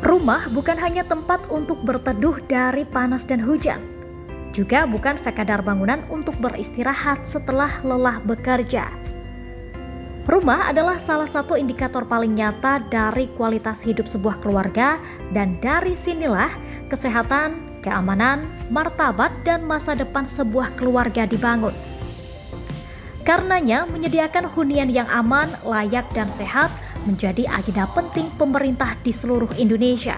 Rumah bukan hanya tempat untuk berteduh dari panas dan hujan, juga bukan sekadar bangunan untuk beristirahat setelah lelah bekerja. Rumah adalah salah satu indikator paling nyata dari kualitas hidup sebuah keluarga, dan dari sinilah kesehatan, keamanan, martabat, dan masa depan sebuah keluarga dibangun. Karenanya, menyediakan hunian yang aman, layak, dan sehat menjadi agenda penting pemerintah di seluruh Indonesia.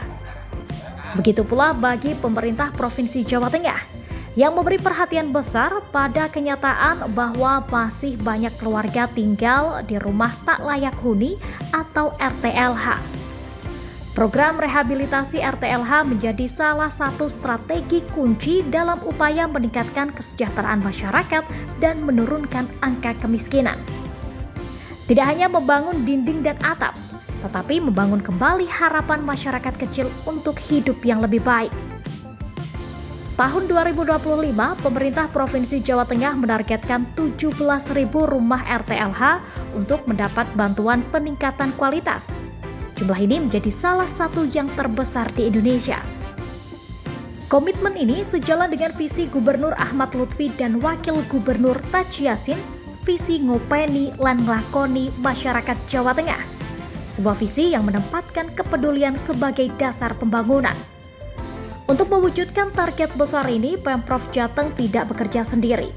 Begitu pula bagi pemerintah Provinsi Jawa Tengah yang memberi perhatian besar pada kenyataan bahwa masih banyak keluarga tinggal di rumah tak layak huni atau RTLH. Program rehabilitasi RTLH menjadi salah satu strategi kunci dalam upaya meningkatkan kesejahteraan masyarakat dan menurunkan angka kemiskinan. Tidak hanya membangun dinding dan atap, tetapi membangun kembali harapan masyarakat kecil untuk hidup yang lebih baik. Tahun 2025, pemerintah Provinsi Jawa Tengah menargetkan 17.000 rumah RTLH untuk mendapat bantuan peningkatan kualitas. Jumlah ini menjadi salah satu yang terbesar di Indonesia. Komitmen ini sejalan dengan visi Gubernur Ahmad Lutfi dan Wakil Gubernur Taji Yassin, visi ngopeni lan nglakoni masyarakat Jawa Tengah. Sebuah visi yang menempatkan kepedulian sebagai dasar pembangunan. Untuk mewujudkan target besar ini, Pemprov Jateng tidak bekerja sendiri.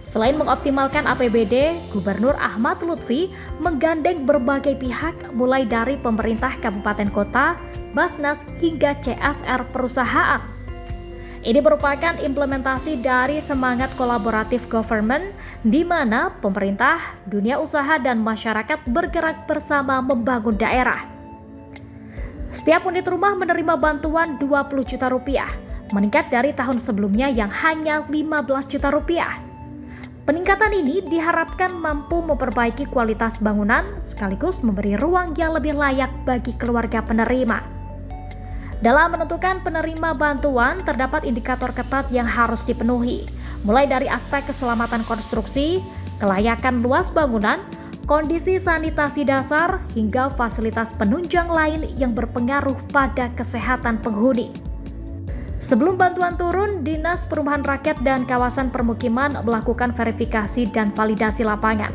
Selain mengoptimalkan APBD, Gubernur Ahmad Lutfi menggandeng berbagai pihak mulai dari pemerintah kabupaten kota, Basnas, hingga CSR perusahaan. Ini merupakan implementasi dari semangat kolaboratif government di mana pemerintah, dunia usaha, dan masyarakat bergerak bersama membangun daerah. Setiap unit rumah menerima bantuan 20 juta rupiah, meningkat dari tahun sebelumnya yang hanya 15 juta rupiah. Peningkatan ini diharapkan mampu memperbaiki kualitas bangunan sekaligus memberi ruang yang lebih layak bagi keluarga penerima. Dalam menentukan penerima bantuan, terdapat indikator ketat yang harus dipenuhi, mulai dari aspek keselamatan konstruksi, kelayakan luas bangunan, kondisi sanitasi dasar, hingga fasilitas penunjang lain yang berpengaruh pada kesehatan penghuni. Sebelum bantuan turun, Dinas Perumahan Rakyat dan Kawasan Permukiman melakukan verifikasi dan validasi lapangan.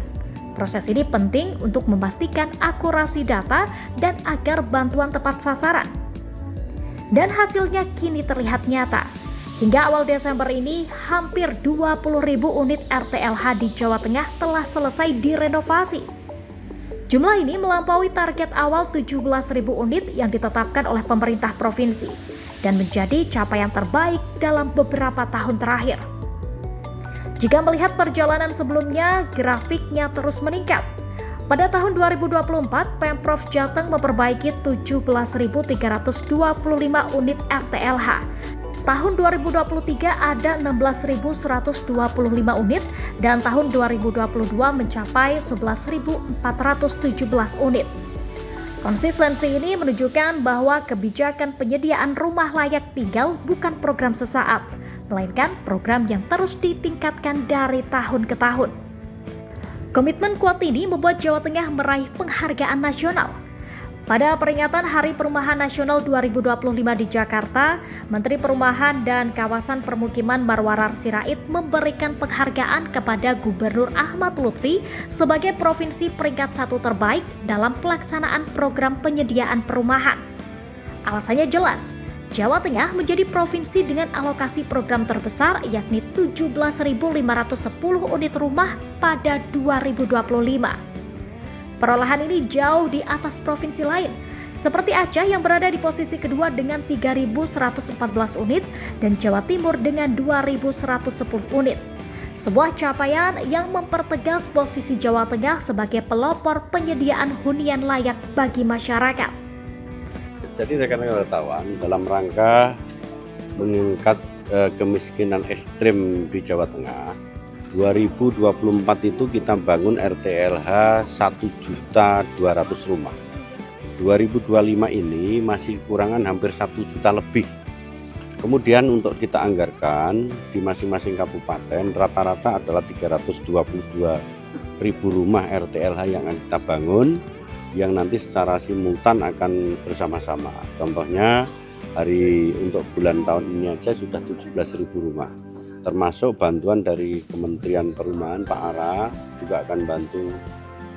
Proses ini penting untuk memastikan akurasi data dan agar bantuan tepat sasaran. Dan hasilnya kini terlihat nyata. Hingga awal Desember ini, hampir 20.000 unit RTLH di Jawa Tengah telah selesai direnovasi. Jumlah ini melampaui target awal 17.000 unit yang ditetapkan oleh pemerintah provinsi dan menjadi capaian terbaik dalam beberapa tahun terakhir. Jika melihat perjalanan sebelumnya, grafiknya terus meningkat. Pada tahun 2024, Pemprov Jateng memperbaiki 17.325 unit RTLH. Tahun 2023 ada 16.125 unit dan tahun 2022 mencapai 11.417 unit. Konsistensi ini menunjukkan bahwa kebijakan penyediaan rumah layak tinggal bukan program sesaat, melainkan program yang terus ditingkatkan dari tahun ke tahun. Komitmen kuat ini membuat Jawa Tengah meraih penghargaan nasional. Pada peringatan Hari Perumahan Nasional 2025 di Jakarta, Menteri Perumahan dan Kawasan Permukiman Marwarar Sirait memberikan penghargaan kepada Gubernur Ahmad Lutfi sebagai provinsi peringkat 1 terbaik dalam pelaksanaan program penyediaan perumahan. Alasannya jelas, Jawa Tengah menjadi provinsi dengan alokasi program terbesar yakni 17.510 unit rumah pada 2025. Perolehan ini jauh di atas provinsi lain, seperti Aceh yang berada di posisi kedua dengan 3.114 unit dan Jawa Timur dengan 2.110 unit. Sebuah capaian yang mempertegas posisi Jawa Tengah sebagai pelopor penyediaan hunian layak bagi masyarakat. Jadi rekan-rekan wartawan, dalam rangka meningkat kemiskinan ekstrim di Jawa Tengah, 2024 itu kita bangun RTLH 1.200.000 rumah. 2025 ini masih kekurangan hampir 1 juta lebih. Kemudian untuk kita anggarkan di masing-masing kabupaten rata-rata adalah 322.000 rumah RTLH yang akan kita bangun yang nanti secara simultan akan bersama-sama. Contohnya untuk bulan tahun ini aja sudah 17.000 rumah, termasuk bantuan dari Kementerian Perumahan Pak Ara juga akan bantu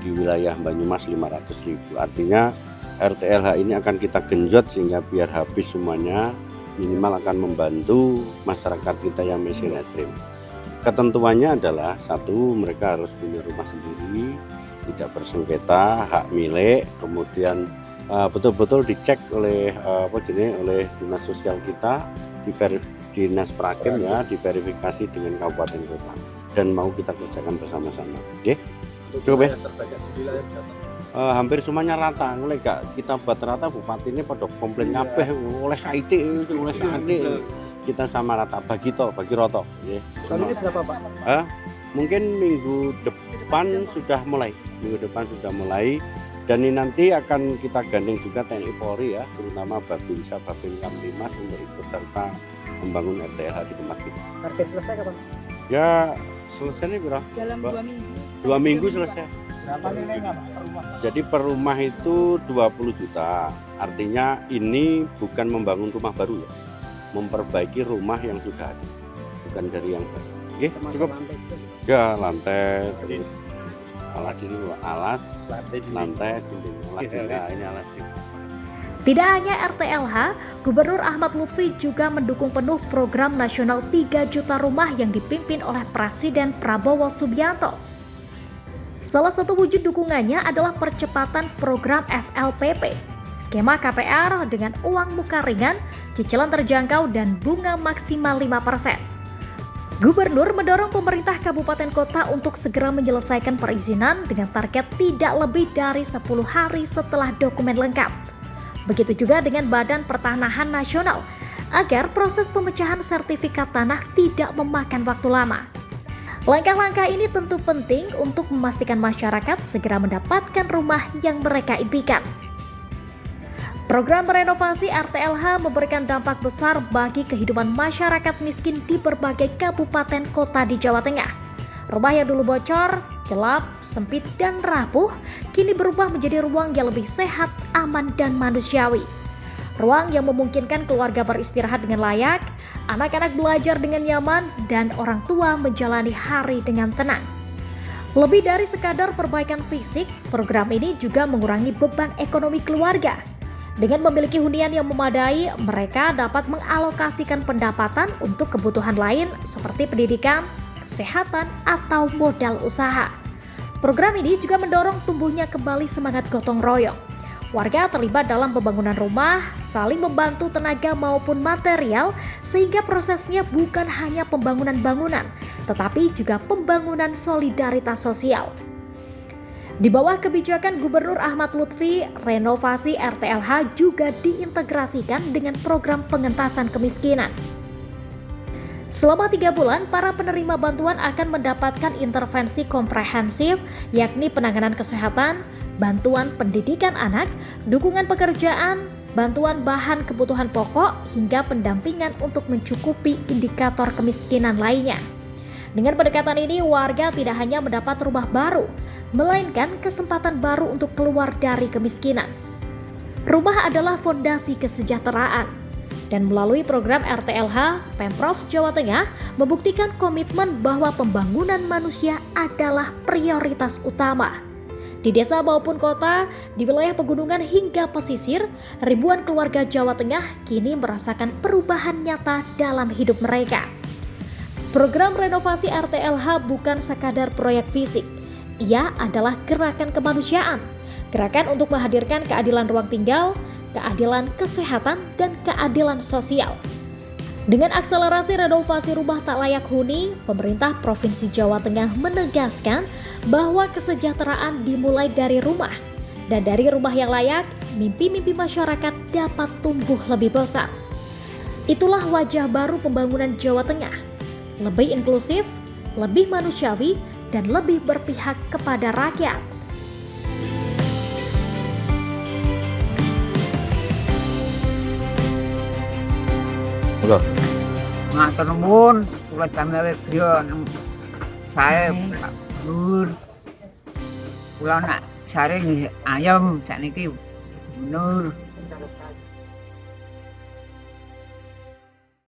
di wilayah Banyumas 500.000. Artinya RTLH ini akan kita genjot sehingga biar habis semuanya, minimal akan membantu masyarakat kita yang miskin ekstrim. Ketentuannya adalah satu, mereka harus punya rumah sendiri, tidak bersengketa, hak milik, kemudian betul-betul dicek oleh oleh dinas sosial kita, dinas Prakim ya, diverifikasi dengan kabupaten kota, dan mau kita kerjakan bersama-sama. Oke, cukup ya. Hampir semuanya rata, mulai gak kita buat rata, bupati ini pada komplain kabeh oleh saite, kita sama rata, bagi roto. Ya, kali ini berapa Pak? Mungkin minggu depan sudah mulai, dan ini nanti akan kita gandeng juga TNI Polri ya, terutama Babinsa, Babin Kamtimas untuk ikut serta membangun RTLH di tempat kita. Target selesai kapan? Ya selesai nih bro. Dalam 2 minggu. 2 minggu selesai. Berapa nilainya Pak per rumah? Jadi per rumah itu 20 juta. Artinya ini bukan membangun rumah baru ya, memperbaiki rumah yang sudah ada, bukan dari yang baru. Oke, cukup. Ya lantai, terus alas, lantai, dinding. Ini alas. Tidak hanya RTLH, Gubernur Ahmad Lutfi juga mendukung penuh program nasional 3 juta rumah yang dipimpin oleh Presiden Prabowo Subianto. Salah satu wujud dukungannya adalah percepatan program FLPP, skema KPR dengan uang muka ringan, cicilan terjangkau dan bunga maksimal 5%. Gubernur mendorong pemerintah kabupaten kota untuk segera menyelesaikan perizinan dengan target tidak lebih dari 10 hari setelah dokumen lengkap. Begitu juga dengan Badan Pertanahan Nasional, agar proses pemecahan sertifikat tanah tidak memakan waktu lama. Langkah-langkah ini tentu penting untuk memastikan masyarakat segera mendapatkan rumah yang mereka impikan. Program renovasi RTLH memberikan dampak besar bagi kehidupan masyarakat miskin di berbagai kabupaten kota di Jawa Tengah. Rumah yang dulu bocor, gelap, sempit, dan rapuh kini berubah menjadi ruang yang lebih sehat, aman, dan manusiawi. Ruang yang memungkinkan keluarga beristirahat dengan layak, anak-anak belajar dengan nyaman, dan orang tua menjalani hari dengan tenang. Lebih dari sekadar perbaikan fisik, program ini juga mengurangi beban ekonomi keluarga. Dengan memiliki hunian yang memadai, mereka dapat mengalokasikan pendapatan untuk kebutuhan lain seperti pendidikan, kesehatan, atau modal usaha. Program ini juga mendorong tumbuhnya kembali semangat gotong royong. Warga terlibat dalam pembangunan rumah, saling membantu tenaga maupun material, sehingga prosesnya bukan hanya pembangunan bangunan, tetapi juga pembangunan solidaritas sosial. Di bawah kebijakan Gubernur Ahmad Lutfi, renovasi RTLH juga diintegrasikan dengan program pengentasan kemiskinan. Selama 3 bulan, para penerima bantuan akan mendapatkan intervensi komprehensif, yakni penanganan kesehatan, bantuan pendidikan anak, dukungan pekerjaan, bantuan bahan kebutuhan pokok, hingga pendampingan untuk mencukupi indikator kemiskinan lainnya. Dengan pendekatan ini, warga tidak hanya mendapat rumah baru, melainkan kesempatan baru untuk keluar dari kemiskinan. Rumah adalah fondasi kesejahteraan. Dan melalui program RTLH, Pemprov Jawa Tengah membuktikan komitmen bahwa pembangunan manusia adalah prioritas utama. Di desa maupun kota, di wilayah pegunungan hingga pesisir, ribuan keluarga Jawa Tengah kini merasakan perubahan nyata dalam hidup mereka. Program renovasi RTLH bukan sekadar proyek fisik, ia adalah gerakan kemanusiaan, gerakan untuk menghadirkan keadilan ruang tinggal, keadilan kesehatan, dan keadilan sosial. Dengan akselerasi renovasi rumah tak layak huni, pemerintah Provinsi Jawa Tengah menegaskan bahwa kesejahteraan dimulai dari rumah. Dan dari rumah yang layak, mimpi-mimpi masyarakat dapat tumbuh lebih besar. Itulah wajah baru pembangunan Jawa Tengah. Lebih inklusif, lebih manusiawi, dan lebih berpihak kepada rakyat. Matur nuwun, kula damel beliau saya Pak Gubernur. Kula nak jaring ayam sakniki munur.